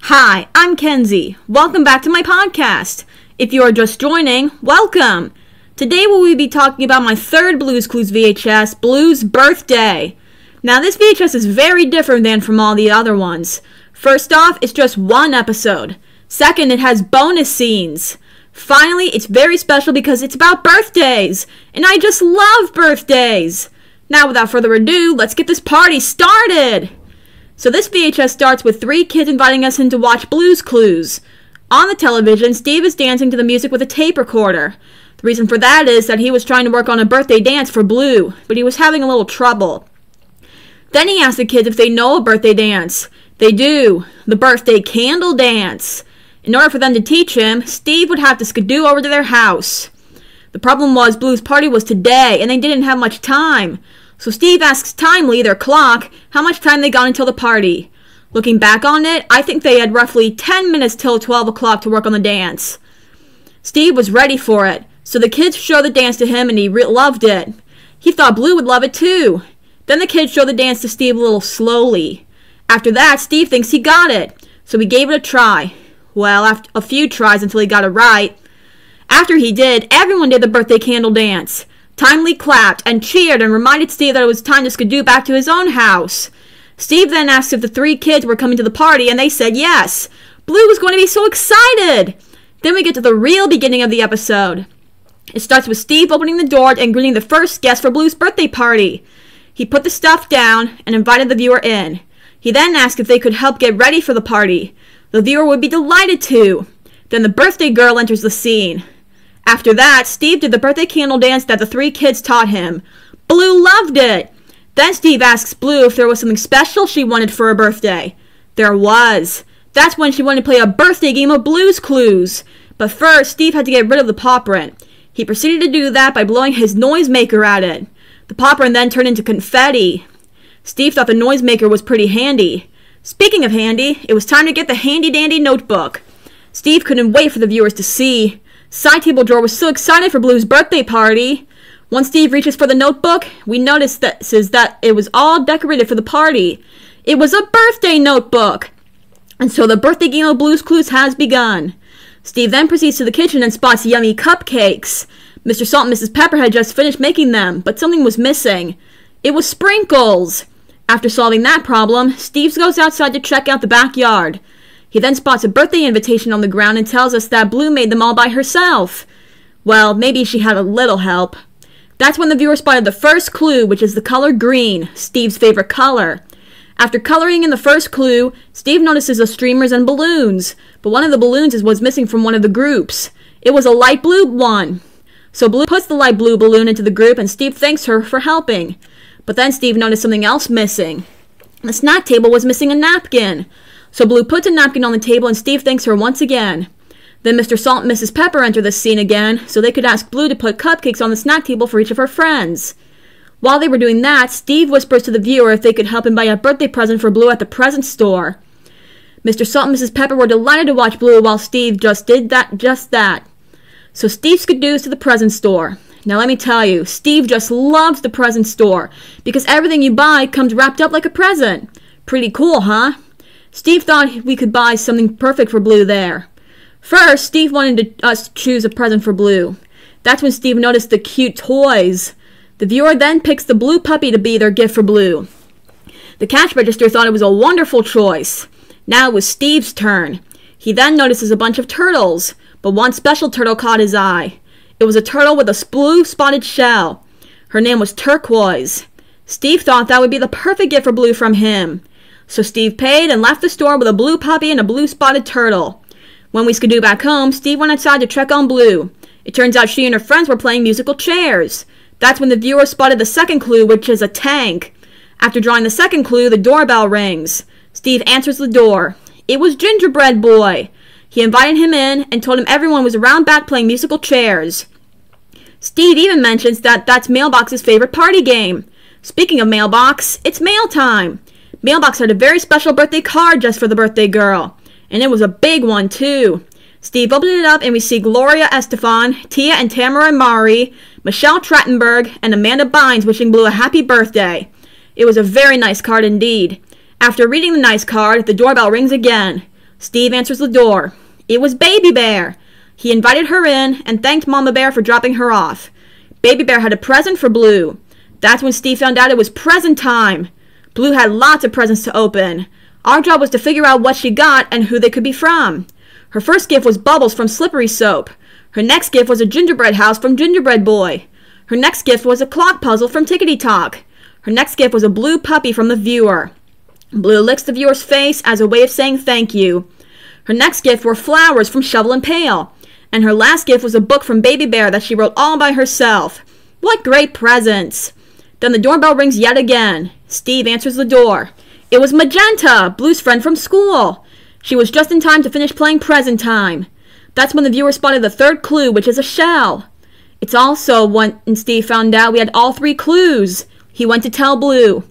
Hi, I'm Kenzie. Welcome back to my podcast. If you are just joining, welcome. Today we will be talking about my third Blue's Clues VHS, Blue's Birthday. Now this VHS is very different than from all the other ones. First off, it's just one episode. Second, it has bonus scenes. Finally, it's very special because it's about birthdays, and I just love birthdays. Now without further ado, let's get this party started. So this VHS starts with three kids inviting us in to watch Blue's Clues. On the television, Steve is dancing to the music with a tape recorder. The reason for that is that he was trying to work on a birthday dance for Blue, but he was having a little trouble. Then he asks the kids if they know a birthday dance. They do, the birthday candle dance. In order for them to teach him, Steve would have to skidoo over to their house. The problem was Blue's party was today, and they didn't have much time. So Steve asks Timely, their clock, how much time they got until the party. Looking back on it, I think they had roughly 10 minutes till 12 o'clock to work on the dance. Steve was ready for it, so the kids showed the dance to him and he loved it. He thought Blue would love it too. Then the kids showed the dance to Steve a little slowly. After that, Steve thinks he got it, so he gave it a try. Well, after a few tries until he got it right. After he did, everyone did the birthday candle dance. Timely clapped and cheered and reminded Steve that it was time to skidoo back to his own house. Steve then asked if the three kids were coming to the party, and they said yes. Blue was going to be so excited. Then we get to the real beginning of the episode. It starts with Steve opening the door and greeting the first guest for Blue's birthday party. He put the stuff down and invited the viewer in. He then asked if they could help get ready for the party. The viewer would be delighted to. Then the birthday girl enters the scene. After that, Steve did the birthday candle dance that the three kids taught him. Blue loved it. Then Steve asks Blue if there was something special she wanted for her birthday. There was. That's when she wanted to play a birthday game of Blue's Clues. But first, Steve had to get rid of the paw print. He proceeded to do that by blowing his noisemaker at it. The paw print then turned into confetti. Steve thought the noisemaker was pretty handy. Speaking of handy, it was time to get the handy-dandy notebook. Steve couldn't wait for the viewers to see. Side table drawer was so excited for Blue's birthday party. Once Steve reaches for the notebook, we notice that it was all decorated for the party. It was a birthday notebook. And so the birthday game of Blue's Clues has begun. Steve then proceeds to the kitchen and spots yummy cupcakes. Mr. Salt and Mrs. Pepper had just finished making them, but something was missing. It was sprinkles. After solving that problem, Steve goes outside to check out the backyard. He then spots a birthday invitation on the ground and tells us that Blue made them all by herself. Well, maybe she had a little help. That's when the viewer spotted the first clue, which is the color green, Steve's favorite color. After coloring in the first clue, Steve notices the streamers and balloons, but one of the balloons was missing from one of the groups. It was a light blue one. So Blue puts the light blue balloon into the group and Steve thanks her for helping. But then Steve noticed something else missing. The snack table was missing a napkin. So Blue puts a napkin on the table and Steve thanks her once again. Then Mr. Salt and Mrs. Pepper enter the scene again, so they could ask Blue to put cupcakes on the snack table for each of her friends. While they were doing that, Steve whispers to the viewer if they could help him buy a birthday present for Blue at the present store. Mr. Salt and Mrs. Pepper were delighted to watch Blue while Steve just did that. So Steve skidoos to the present store. Now let me tell you, Steve just loves the present store, because everything you buy comes wrapped up like a present. Pretty cool, huh? Steve thought we could buy something perfect for Blue there. First, Steve wanted us to choose a present for Blue. That's when Steve noticed the cute toys. The viewer then picks the blue puppy to be their gift for Blue. The cash register thought it was a wonderful choice. Now it was Steve's turn. He then notices a bunch of turtles, but one special turtle caught his eye. It was a turtle with a blue spotted shell. Her name was Turquoise. Steve thought that would be the perfect gift for Blue from him. So Steve paid and left the store with a blue puppy and a blue spotted turtle. When we skidoo back home, Steve went outside to check on Blue. It turns out she and her friends were playing musical chairs. That's when the viewer spotted the second clue, which is a tank. After drawing the second clue, the doorbell rings. Steve answers the door. It was Gingerbread Boy. He invited him in and told him everyone was around back playing musical chairs. Steve even mentions that that's Mailbox's favorite party game. Speaking of Mailbox, it's mail time. Mailbox had a very special birthday card just for the birthday girl. And it was a big one, too. Steve opened it up and we see Gloria Estefan, Tia and Tamara Mari, Michelle Trattenberg, and Amanda Bynes wishing Blue a happy birthday. It was a very nice card indeed. After reading the nice card, the doorbell rings again. Steve answers the door. It was Baby Bear. He invited her in and thanked Mama Bear for dropping her off. Baby Bear had a present for Blue. That's when Steve found out it was present time. Blue had lots of presents to open. Our job was to figure out what she got and who they could be from. Her first gift was Bubbles from Slippery Soap. Her next gift was a gingerbread house from Gingerbread Boy. Her next gift was a clock puzzle from Tickety Talk. Her next gift was a blue puppy from the viewer. Blue licks the viewer's face as a way of saying thank you. Her next gift were flowers from Shovel and Pail. And her last gift was a book from Baby Bear that she wrote all by herself. What great presents! Then the doorbell rings yet again. Steve answers the door. It was Magenta, Blue's friend from school. She was just in time to finish playing Present Time. That's when the viewer spotted the third clue, which is a shell. It's also when Steve found out we had all 3 clues. He went to tell Blue.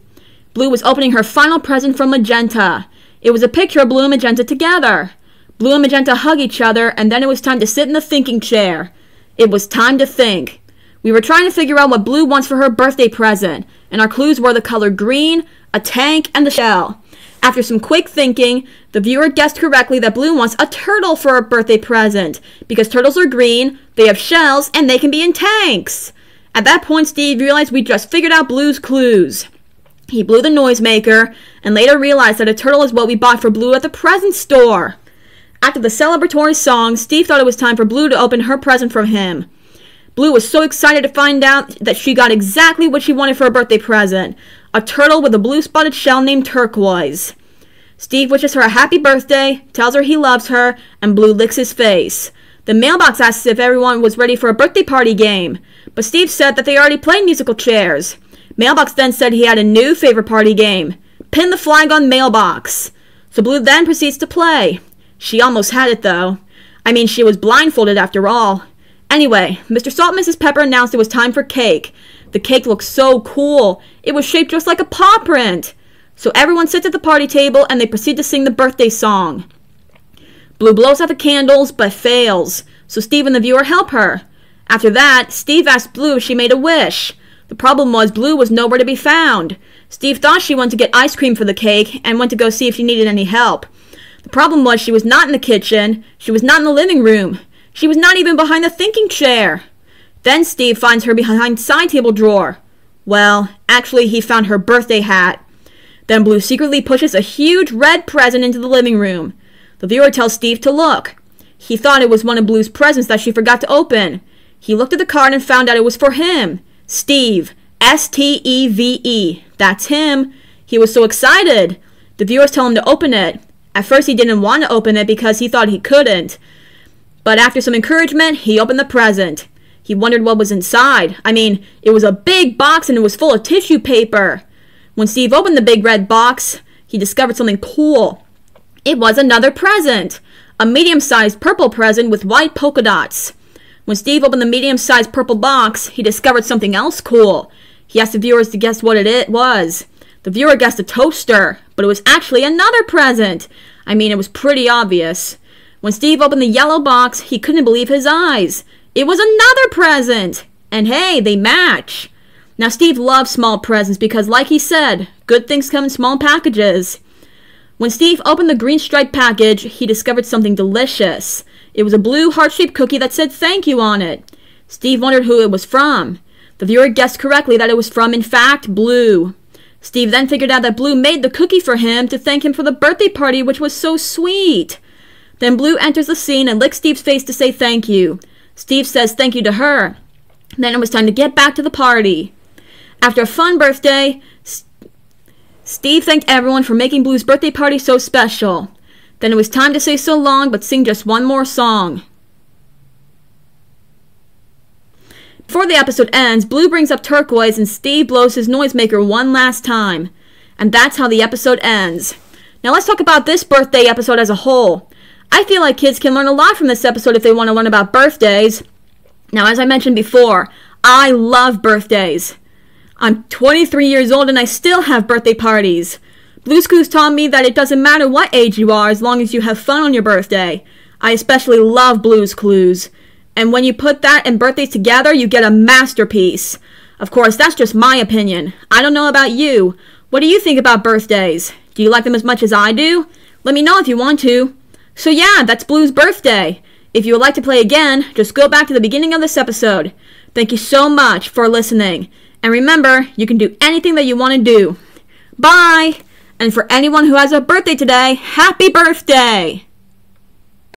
Blue was opening her final present from Magenta. It was a picture of Blue and Magenta together. Blue and Magenta hug each other, and then it was time to sit in the thinking chair. It was time to think. We were trying to figure out what Blue wants for her birthday present, and our clues were the color green, a tank, and the shell. After some quick thinking, the viewer guessed correctly that Blue wants a turtle for her birthday present, because turtles are green, they have shells, and they can be in tanks. At that point, Steve realized we just figured out Blue's clues. He blew the noisemaker, and later realized that a turtle is what we bought for Blue at the present store. After the celebratory song, Steve thought it was time for Blue to open her present from him. Blue was so excited to find out that she got exactly what she wanted for her birthday present, a turtle with a blue spotted shell named Turquoise. Steve wishes her a happy birthday, tells her he loves her, and Blue licks his face. The mailbox asks if everyone was ready for a birthday party game, but Steve said that they already played musical chairs. Mailbox then said he had a new favorite party game, Pin the Flag on Mailbox. So Blue then proceeds to play. She almost had it though. I mean, she was blindfolded after all. Anyway, Mr. Salt and Mrs. Pepper announced it was time for cake. The cake looked so cool. It was shaped just like a paw print. So everyone sits at the party table and they proceed to sing the birthday song. Blue blows out the candles but fails, so Steve and the viewer help her. After that, Steve asked Blue if she made a wish. The problem was Blue was nowhere to be found. Steve thought she went to get ice cream for the cake and went to go see if she needed any help. The problem was she was not in the kitchen, she was not in the living room. She was not even behind the thinking chair. Then Steve finds her behind the side table drawer. Well, actually he found her birthday hat. Then Blue secretly pushes a huge red present into the living room. The viewer tells Steve to look. He thought it was one of Blue's presents that she forgot to open. He looked at the card and found out it was for him. Steve. S-T-E-V-E. That's him. He was so excited. The viewers tell him to open it. At first he didn't want to open it because he thought he couldn't. But after some encouragement, he opened the present. He wondered what was inside. I mean, it was a big box and it was full of tissue paper. When Steve opened the big red box, he discovered something cool. It was another present. A medium-sized purple present with white polka dots. When Steve opened the medium-sized purple box, he discovered something else cool. He asked the viewers to guess what it was. The viewer guessed a toaster, but it was actually another present. I mean, it was pretty obvious. When Steve opened the yellow box, he couldn't believe his eyes. It was another present! And hey, they match! Now Steve loves small presents because, like he said, good things come in small packages. When Steve opened the green striped package, he discovered something delicious. It was a blue heart-shaped cookie that said thank you on it. Steve wondered who it was from. The viewer guessed correctly that it was from, in fact, Blue. Steve then figured out that Blue made the cookie for him to thank him for the birthday party, which was so sweet. Then Blue enters the scene and licks Steve's face to say thank you. Steve says thank you to her. Then it was time to get back to the party. After a fun birthday, Steve thanked everyone for making Blue's birthday party so special. Then it was time to say so long but sing just one more song. Before the episode ends, Blue brings up Turquoise and Steve blows his noisemaker one last time. And that's how the episode ends. Now let's talk about this birthday episode as a whole. I feel like kids can learn a lot from this episode if they want to learn about birthdays. Now, as I mentioned before, I love birthdays. I'm 23 years old and I still have birthday parties. Blue's Clues taught me that it doesn't matter what age you are as long as you have fun on your birthday. I especially love Blue's Clues. And when you put that and birthdays together, you get a masterpiece. Of course, that's just my opinion. I don't know about you. What do you think about birthdays? Do you like them as much as I do? Let me know if you want to. So yeah, that's Blue's birthday. If you would like to play again, just go back to the beginning of this episode. Thank you so much for listening. And remember, you can do anything that you want to do. Bye! And for anyone who has a birthday today, happy birthday!